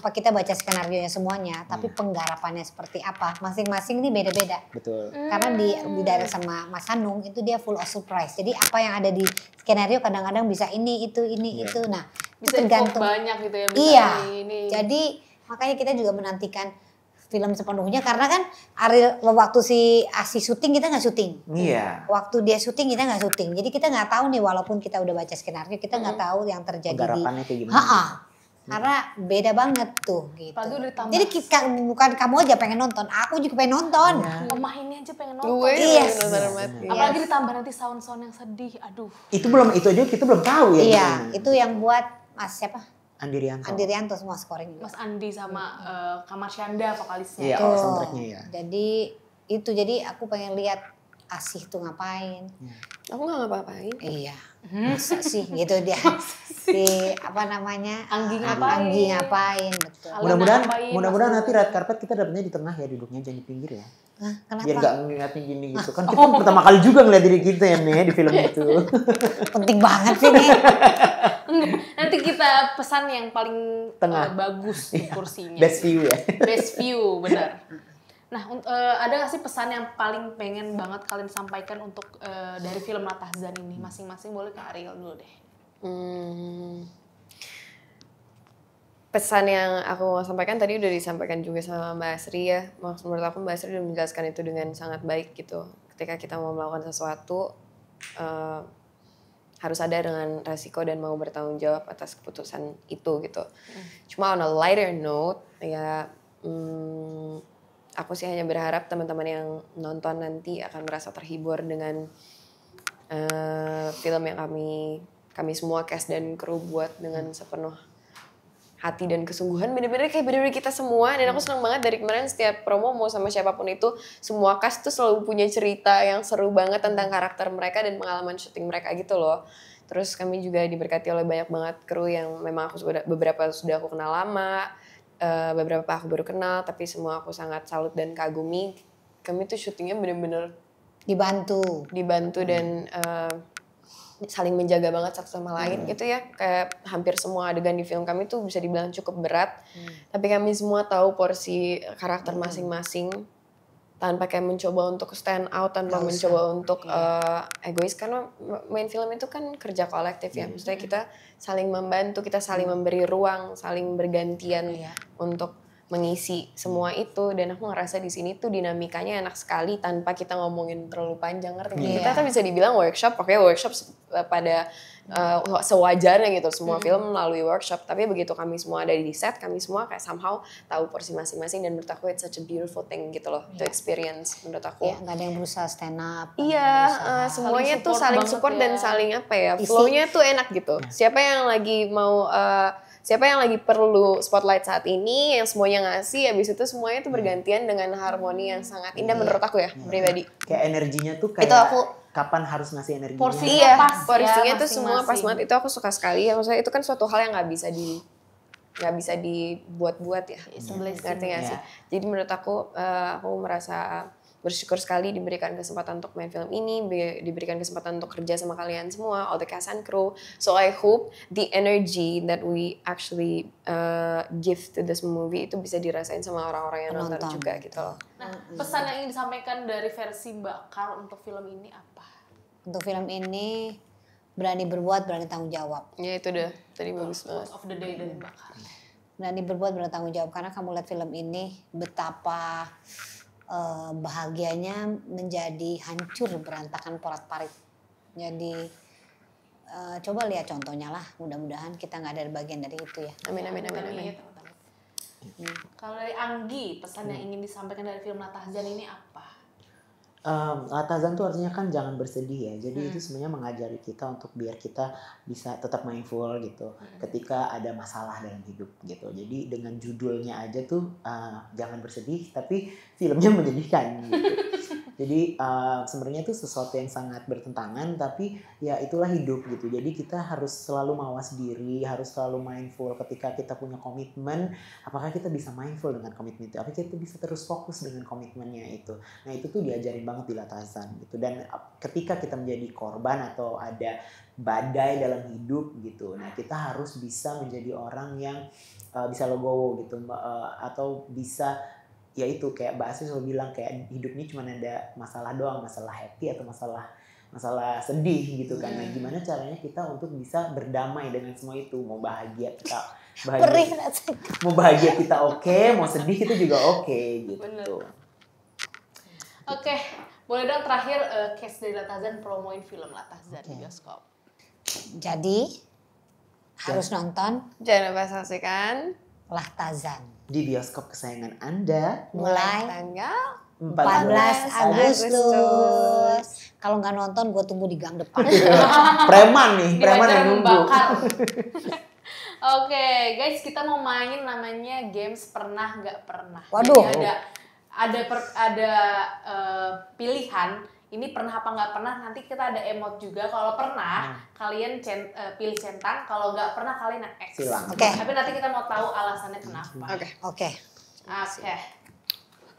kita baca skenario-nya semuanya, tapi penggarapannya seperti apa? Masing-masing ini beda-beda. Betul. Karena di direct sama Mas Hanung itu dia full of surprise. Jadi apa yang ada di skenario kadang-kadang bisa ini itu. Nah, Bisa itu tergantung. banyak gitu ya. Bisa Iya. ini. Jadi makanya kita juga menantikan film sepenuhnya karena kan Ariel waktu si Asi syuting kita nggak syuting. Iya. Waktu dia syuting kita nggak syuting. Jadi kita nggak tahu nih walaupun kita udah baca skenario kita nggak tahu yang terjadi Penggarapannya kayak gimana. Karena beda banget tuh gitu. Apalagi udah ditambah. Jadi bukan kamu aja pengen nonton, aku juga pengen nonton. Pemainnya aja pengen nonton. Gue Yes. bener-bener mati. Apalagi ditambah nanti sound-sound yang sedih. Aduh. Itu aja kita belum tahu ya. Iya, gimana. itu yang buat Mas siapa? Andi Rianto. Andi Rianto semua scoring juga. Mas Andi sama Kamar Syanda vokalisnya. Iya, Tuh. soundtracknya ya. Jadi aku pengen lihat Asih tuh ngapain. Aku gak ngapa-ngapain. Iya. Masa sih gitu dia. Si apa namanya? Anggi ngapain? Anggi ngapain, betul. Alena ngapain, Mudah-mudahan Mas nanti Budi? red carpet kita dapetnya di tengah ya, duduknya jangan di pinggir ya. Hah, kenapa? Biar gak ngeliatin gini gitu kan. Kita pertama kali juga ngeliat diri kita ya nih di film itu. Penting banget sih nih. Enggak. Nanti kita pesan yang paling Tengah. bagus di kursinya. Best view ya. Best view, benar. Nah, ada gak sih pesan yang paling pengen banget kalian sampaikan untuk dari film Latahzan ini? Masing-masing boleh ke Ariel dulu deh. Pesan yang aku mau sampaikan tadi udah disampaikan juga sama Mbak Asri ya. Menurut aku Mbak Asri udah menjelaskan itu dengan sangat baik gitu. Ketika kita mau melakukan sesuatu, harus ada dengan resiko dan mau bertanggung jawab atas keputusan itu gitu. Cuma on a lighter note, ya aku sih hanya berharap teman-teman yang nonton nanti akan merasa terhibur dengan film yang kami semua cast dan kru buat dengan sepenuh hati dan kesungguhan, bener-bener kayak bener-bener kita semua. Dan aku senang banget dari kemarin setiap promo mau sama siapapun itu, semua cast tuh selalu punya cerita yang seru banget tentang karakter mereka dan pengalaman syuting mereka gitu loh. Terus kami juga diberkati oleh banyak banget kru yang memang beberapa sudah aku kenal lama, beberapa aku baru kenal, tapi semua aku sangat salut dan kagumi. Kami tuh syutingnya bener-bener dibantu dan saling menjaga banget satu sama lain gitu ya. Kayak hampir semua adegan di film kami tuh bisa dibilang cukup berat, tapi kami semua tahu porsi karakter masing-masing tanpa kayak mencoba untuk stand out, tanpa mencoba untuk egois, karena main film itu kan kerja kolektif ya. Maksudnya kita saling membantu, kita saling memberi ruang, saling bergantian untuk mengisi semua itu. Dan aku ngerasa di sini tuh dinamikanya enak sekali tanpa kita ngomongin terlalu panjang, ngerti nggak? Kita kan bisa dibilang workshop, pakai workshop pada sewajarnya gitu, semua film melalui workshop. Tapi begitu kami semua ada di set, kami semua kayak somehow tahu porsi masing-masing, dan menurut aku it's such a beautiful thing gitu loh, to experience menurut aku. Ya, nggak ada yang berusaha stand up. Iya, semuanya tuh saling support dan saling apa ya, flow-nya tuh enak gitu. Siapa yang lagi mau siapa yang lagi perlu spotlight saat ini, yang semuanya ngasih, habis itu semuanya tuh bergantian dengan harmoni yang sangat indah menurut aku ya, pribadi. Kayak energinya tuh kayak Itu aku kapan harus ngasih energinya. Porsinya pas ya, porsinya tuh semua pas masing-masing. banget. Itu aku suka sekali. Maksudnya itu kan suatu hal yang nggak bisa dibuat-buat ya. Ngerti nggak sih? Jadi menurut aku merasa bersyukur sekali diberikan kesempatan untuk main film ini, diberikan kesempatan untuk kerja sama kalian semua, all the cast and crew. So I hope the energy that we actually give to this movie itu bisa dirasain sama orang-orang yang nonton juga gitu loh. Nah, pesan yang ingin disampaikan dari versi Mbak Kar untuk film ini apa? Untuk film ini berani berbuat, berani tanggung jawab. Ya itu udah tadi bagus banget. Quote of the day dari Mbak Kar. Berani berbuat, berani tanggung jawab, karena kamu lihat film ini betapa bahagianya menjadi hancur berantakan porat-parit. Jadi coba lihat contohnya lah, mudah-mudahan kita nggak ada bagian dari itu ya. Amin amin amin amin. Kalau dari Anggi, pesan yang ingin disampaikan dari film Latahzan ini apa? Latahzan tuh artinya kan jangan bersedih ya. Jadi itu sebenarnya mengajari kita untuk biar kita bisa tetap mindful gitu ketika ada masalah dalam hidup gitu. Jadi dengan judulnya aja tuh jangan bersedih, tapi filmnya menyedihkan gitu. Jadi sebenarnya itu sesuatu yang sangat bertentangan, tapi ya itulah hidup gitu. Jadi kita harus selalu mawas diri, harus selalu mindful ketika kita punya komitmen. Apakah kita bisa mindful dengan komitmen itu? Apakah kita bisa terus fokus dengan komitmennya itu? Nah itu tuh diajarin banget di Latahzan gitu. Dan ketika kita menjadi korban atau ada badai dalam hidup gitu, nah kita harus bisa menjadi orang yang bisa legowo gitu, atau bisa, ya itu kayak Mbak Asri selalu bilang kayak hidup ini cuma ada masalah doang, masalah happy atau masalah sedih gitu kan. Nah gimana caranya kita untuk bisa berdamai dengan semua itu, mau bahagia kita mau bahagia kita oke, mau sedih kita juga oke gitu. Bener. Oke, boleh dong terakhir case dari Latahzan promoin film Latahzan di bioskop. Jadi Harus nonton Jangan lupa saksikan Lahtazan. Di bioskop kesayangan Anda. Mulai tanggal 14 Agustus. Kalau nggak nonton, gue tunggu di gang depan. Preman nih, preman Dihajar yang nunggu. membakar. Oke, guys, kita mau main namanya games pernah nggak pernah. Waduh. Jadi ada pilihan. Ini pernah apa nggak pernah. Nanti kita ada emot juga. Kalau pernah, kalian pilih centang. Kalau nggak pernah, kalian X. Silang. Oke. Tapi nanti kita mau tahu alasannya kenapa. Oke. Oke. Oke.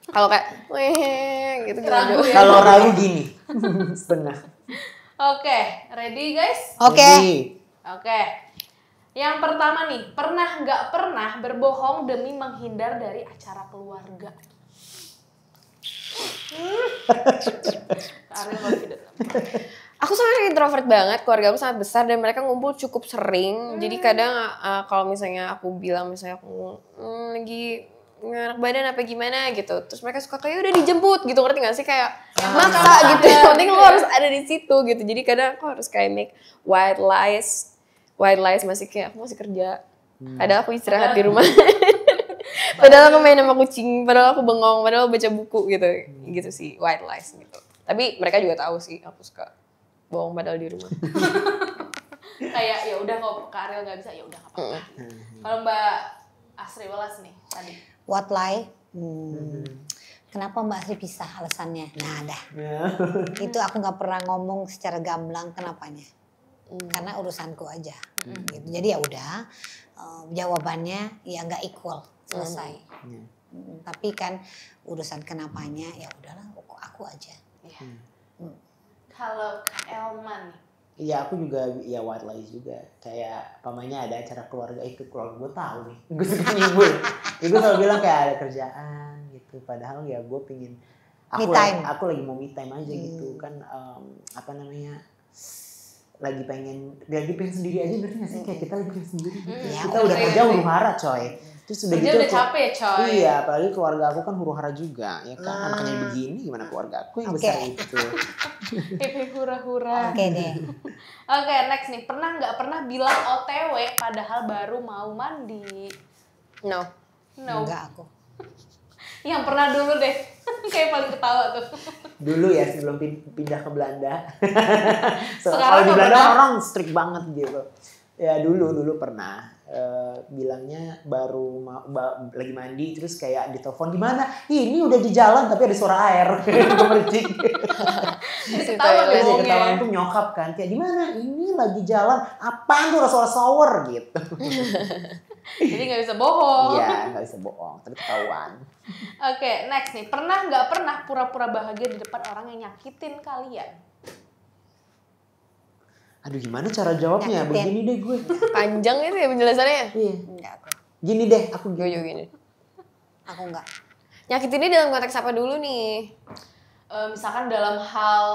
Kalau kayak weh gitu Ragu ya. Kalau ragu gini. Setengah. Oke, ready guys? Oke. Jadi, Oke. Yang pertama nih, pernah nggak pernah berbohong demi menghindar dari acara keluarga? Ariel baru tidak. Aku sangat introvert banget, keluarga aku sangat besar dan mereka ngumpul cukup sering. Jadi kadang kalau misalnya aku bilang misalnya aku lagi ngenak badan apa gimana gitu, terus mereka suka kayak udah dijemput gitu, ngerti gak sih, kayak maksa gitu. Yang penting lo harus ada di situ gitu. Jadi kadang aku harus kayak make white lies masih kayak aku masih kerja. Padahal aku istirahat di rumah. Padahal aku main sama kucing, padahal aku bengong, padahal baca buku gitu. Gitu sih, white lies gitu. Tapi mereka juga tahu sih aku suka bohong padahal di rumah. Kayak ya udah kalau Kak Ariel nggak bisa ya udah nggak apa-apa. Kalau Mbak Asri Welas nih tadi. What lie? Kenapa Mbak Asri pisah alasannya? Nah, dah. Itu aku nggak pernah ngomong secara gamblang kenapanya. Karena urusanku aja. Gitu. Jadi ya udah, jawabannya ya nggak equal, selesai. Tapi kan urusan kenapanya ya udahlah, aku aja. Iya. Kalau Kak Elman nih. Iya aku juga ya white lies juga. Kayak pamannya ada acara keluarga itu keluarga gue tahu nih. Gue suka nyibul. Ya, gue selalu bilang kayak ada kerjaan gitu. Padahal ya gue pingin aku lagi mau me time aja gitu kan, apa namanya, lagi pengen sendiri aja, ngerti gak sih, kayak kita lagi pengen sendiri gitu. Kita udah kerja huru hara coy. Terus udah Kerja gitu udah capek ya coy. Iya, apalagi keluarga aku kan huru hara juga ya kan. Anaknya begini gimana keluarga aku yang besar itu. Hehe hura-hura. Oke deh. Oke, next nih. Pernah nggak pernah bilang OTW padahal baru mau mandi? No. Enggak aku. Yang pernah dulu deh. Kayak paling ketawa tuh. Dulu ya sebelum pindah ke Belanda. Sekarang Kalau di nggak Belanda pernah? orang strict banget gitu. Ya dulu pernah. Bilangnya baru lagi mandi terus kayak ditelepon gimana? Ini udah di jalan tapi ada suara air. Gemercik. Ketawa Terus bohongnya. ketahuan tuh nyokap kan kayak gimana? Ini lagi jalan. Apaan tuh ada suara shower gitu. Jadi nggak bisa bohong. Iya nggak bisa bohong tapi ketahuan. Oke, next nih. Pernah nggak pernah pura-pura bahagia di depan orang yang nyakitin kalian? Aduh gimana cara jawabnya? Nyakitin. Begini deh gue. Panjang itu ya penjelasannya. Iya. Enggak aku. Gini deh aku Gue juga gini. Aku enggak. Nyakitinnya dalam konteks apa dulu nih? Misalkan dalam hal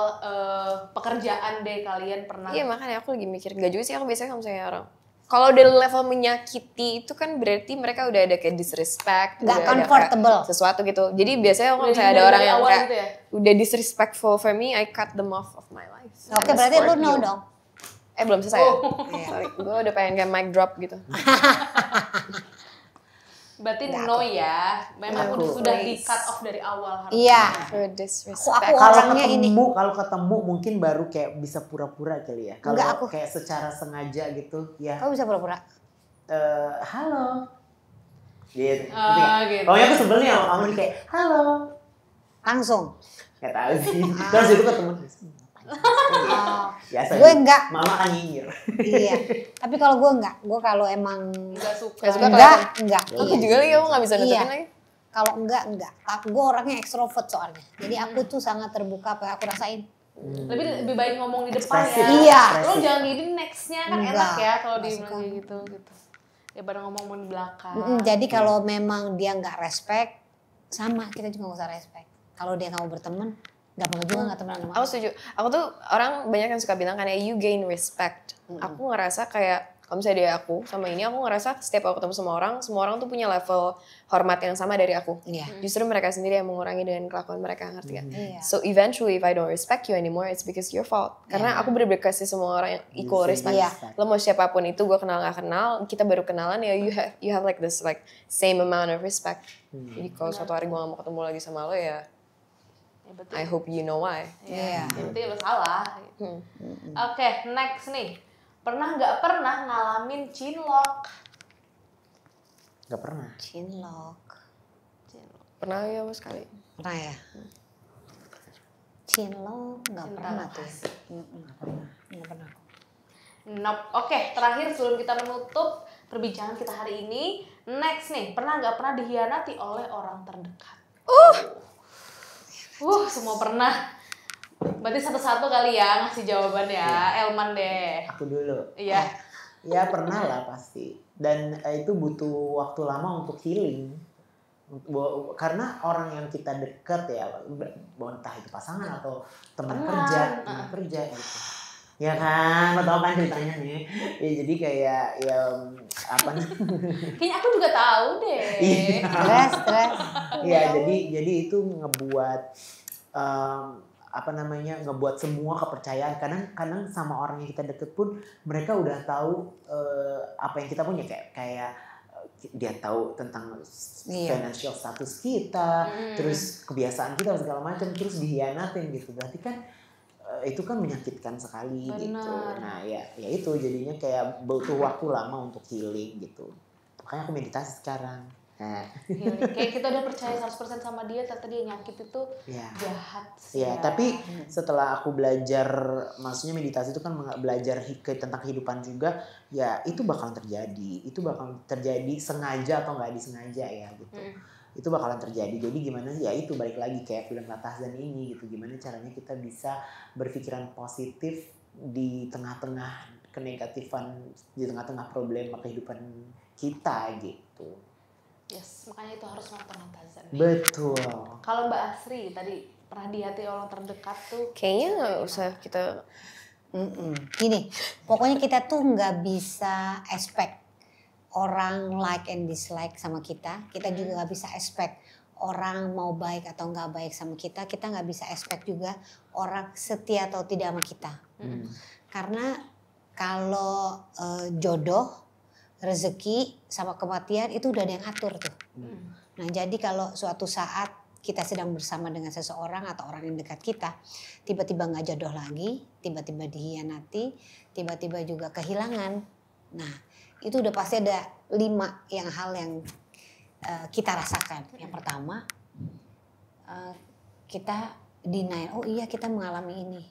pekerjaan deh, kalian pernah. Iya makanya aku lagi mikir. Gak juga sih aku biasanya kalau misalnya orang. Kalau udah level menyakiti itu kan berarti mereka udah ada kayak disrespect. Enggak udah ada comfortable. kayak sesuatu gitu. Jadi biasanya kalau Udah misalnya ada dimulai orang dari yang awal kayak gitu ya? udah disrespectful for me, I cut them off of my life. Oke, I berarti lu escort no you. dong. Belum selesai ya? Iya. Sorry, gue udah pengen kayak mic drop gitu. Berarti Nggak, no ya. Memang Aku- sudah di cut off dari awal. harusnya. Iya. For disrespect. Aku Kalau orangnya ini. ketemu mungkin baru kayak bisa pura-pura kali ya. Kalau Enggak, aku- kayak secara sengaja gitu ya. Kau bisa pura-pura. Halo. Gitu. Gitu. Pokoknya aku sebelnya sama kamu nih kayak halo. Langsung. Gak tahu sih. Terus itu ketemu. Oh. Biasa. Gue gitu. enggak. Mama kan nyinyir. Iya. Tapi kalau gue enggak. Gue kalau emang Nggak suka. Nggak suka enggak. Aku Iya. juga lagi, aku gak bisa nutupin Iya. lagi. Kalau enggak. Gue orangnya ekstrovert soalnya. Jadi aku tuh sangat terbuka apa yang aku rasain. Lebih baik ngomong di depan Ekspresif. ya. Iya. Lo jangan gini nextnya kan Enggak. enak ya kalau Nggak dibilang suka. kayak gitu. Ya pada ngomong di belakang. Jadi kalau memang dia nggak respect, sama kita juga nggak usah respect. Kalau dia nggak mau berteman, nggak perlu juga nggak temenan sama Aku setuju. Aku tuh orang banyak yang suka bilang kan ya you gain respect. Aku ngerasa kayak Kalau misalnya dari aku sama ini, aku ngerasa setiap aku ketemu semua orang tuh punya level hormat yang sama dari aku. Iya. Justru mereka sendiri yang mengurangi dengan kelakuan mereka, ngerti gak? Iya. So eventually if I don't respect you anymore, it's because your fault. Karena aku bener-bener kasih semua orang yang equal respect. Iya. Lo mau siapapun itu, gue kenal gak kenal, kita baru kenalan ya, you have like this like same amount of respect. Jadi kalau suatu hari gue gak mau ketemu lagi sama lo ya, betul. I hope you know why. Iya. Berarti lo salah. Oke, next nih. Pernah nggak pernah ngalamin cinlok? Nggak pernah. Cinlok. Pernah ya mas sekali? Pernah ya? Cinlok nggak Cinta pernah tuh. lokasi. Nggak pernah. Nope. Oke, terakhir sebelum kita menutup perbincangan kita hari ini, next nih, pernah nggak pernah dihianati oleh orang terdekat? Semua pernah. Berarti satu-satu kali ya ngasih jawaban ya. Elman deh. Aku dulu. Iya. Ya pernah lah pasti. Dan itu butuh waktu lama untuk healing. Karena orang yang kita dekat ya, entah itu pasangan atau teman kerja gitu. Ya kan, lo tau kan ceritanya nih. Ya jadi kayak ya apa nih? Kayaknya aku juga tahu deh. Stres. Ya jadi itu ngebuat ngebuat semua kepercayaan. Kadang sama orang yang kita deket pun mereka udah tahu apa yang kita punya, kayak dia tahu tentang financial status kita, terus kebiasaan kita segala macam, terus dihianatin gitu. Berarti kan itu kan menyakitkan sekali. Bener. Gitu. Nah ya itu jadinya kayak butuh waktu lama untuk healing gitu. Makanya aku meditasi sekarang. Healing. Kayak kita udah percaya 100% sama dia, ternyata dia nyakit itu jahat sih. Ya, tapi setelah aku belajar, maksudnya meditasi itu kan belajar tentang kehidupan juga, ya itu bakalan terjadi. Itu bakalan terjadi sengaja atau nggak disengaja ya gitu. Itu bakalan terjadi. Jadi gimana ya itu balik lagi kayak film Latahzan ini gitu. Gimana caranya kita bisa berpikiran positif di tengah-tengah kenegatifan, di tengah-tengah problema kehidupan kita gitu. Yes, makanya itu harus nonton Latahzan. Betul. Kalau Mbak Asri tadi pernah dihati orang terdekat tuh? Kayaknya nggak usah kita. Gini, pokoknya kita tuh nggak bisa expect orang like and dislike sama kita. Kita juga nggak bisa expect orang mau baik atau nggak baik sama kita. Kita nggak bisa expect juga orang setia atau tidak sama kita. Karena kalau jodoh, rezeki sama kematian itu udah ada yang atur tuh. Nah jadi kalau suatu saat kita sedang bersama dengan seseorang atau orang yang dekat kita, tiba-tiba nggak jodoh lagi, tiba-tiba dihianati, tiba-tiba juga kehilangan. Nah itu udah pasti ada 5 hal yang kita rasakan. Yang pertama kita denial, oh iya kita mengalami ini,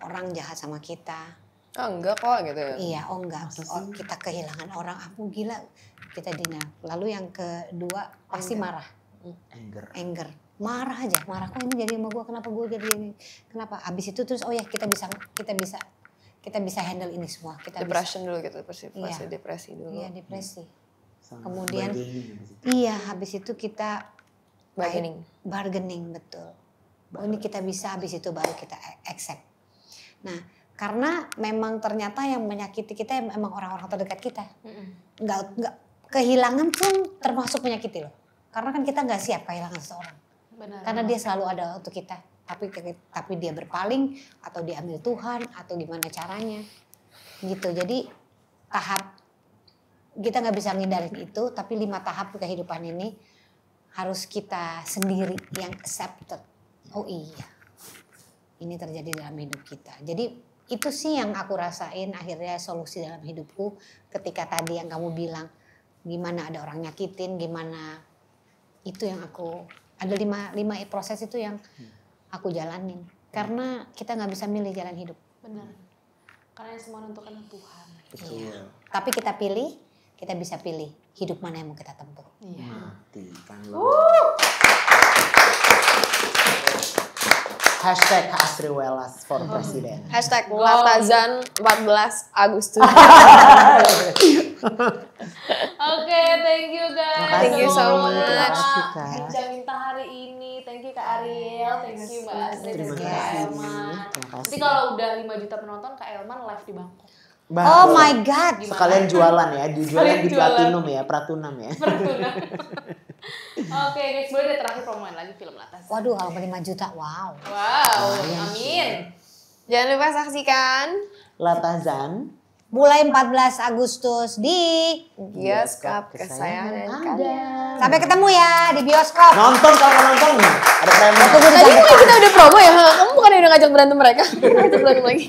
orang jahat sama kita. Enggak kok gitu. Iya, enggak. Kita kehilangan orang, aku gila, kita denial. Lalu yang kedua pasti marah. Anger. Marah aja, marah kok ini jadi sama gue, kenapa gue jadi ini, kenapa? Abis itu terus oh ya kita bisa handle ini semua. Depression dulu gitu, pasti depresi dulu. Iya, depresi. Kemudian iya, habis itu kita bargaining betul. Oh ini kita bisa, habis itu baru kita accept. Nah, karena memang ternyata yang menyakiti kita memang orang-orang terdekat kita. Nggak kehilangan pun termasuk menyakiti loh. Karena kan kita nggak siap kehilangan seseorang. Benar. Karena dia selalu ada untuk kita. Tapi dia berpaling atau diambil Tuhan atau gimana caranya. Gitu. Jadi tahap kita nggak bisa ngindarin itu. Tapi 5 tahap kehidupan ini harus kita sendiri yang accepted. Oh iya, ini terjadi dalam hidup kita. Jadi itu sih yang aku rasain akhirnya solusi dalam hidupku ketika tadi yang kamu bilang gimana ada orang nyakitin, gimana itu yang aku ada 5 proses itu yang aku jalanin karena kita nggak bisa milih jalan hidup. Benar. Karena yang semua menentukan Tuhan. Betul. Iya. Tapi kita bisa pilih hidup mana yang mau kita tempuh. Iya. Mati kan lo. Hashtag Asri Welas for Presiden. Hashtag Latahzan 14 Agustus. Oke, thank you guys. Thank you so much. Bincang-bincang hari ini. Thank you Kak Ariel, thank you Mbak Asri, Terima thank you kasih. Kak Elman. Terima kasih. Nanti kalau udah 5 juta penonton Kak Elman live di Bangkok. Oh my god. Sekalian jualan ya, dijualan di jualan. Platinum ya, Pratunam ya. Oke guys, boleh deh terakhir promoin lagi film Latazan. Waduh, halaman 5 juta. Wow. Wow, Lumayan amin. Jangan lupa saksikan Latazan, Mulai 14 Agustus di bioskop kesayangan kalian. Sampai ketemu ya di bioskop. nonton kalau nggak nonton nih, ada promo. Tunggu di Tadi jam kita udah promo ya, kamu bukan udah ngajak berantem mereka? Ngajak berantem lagi.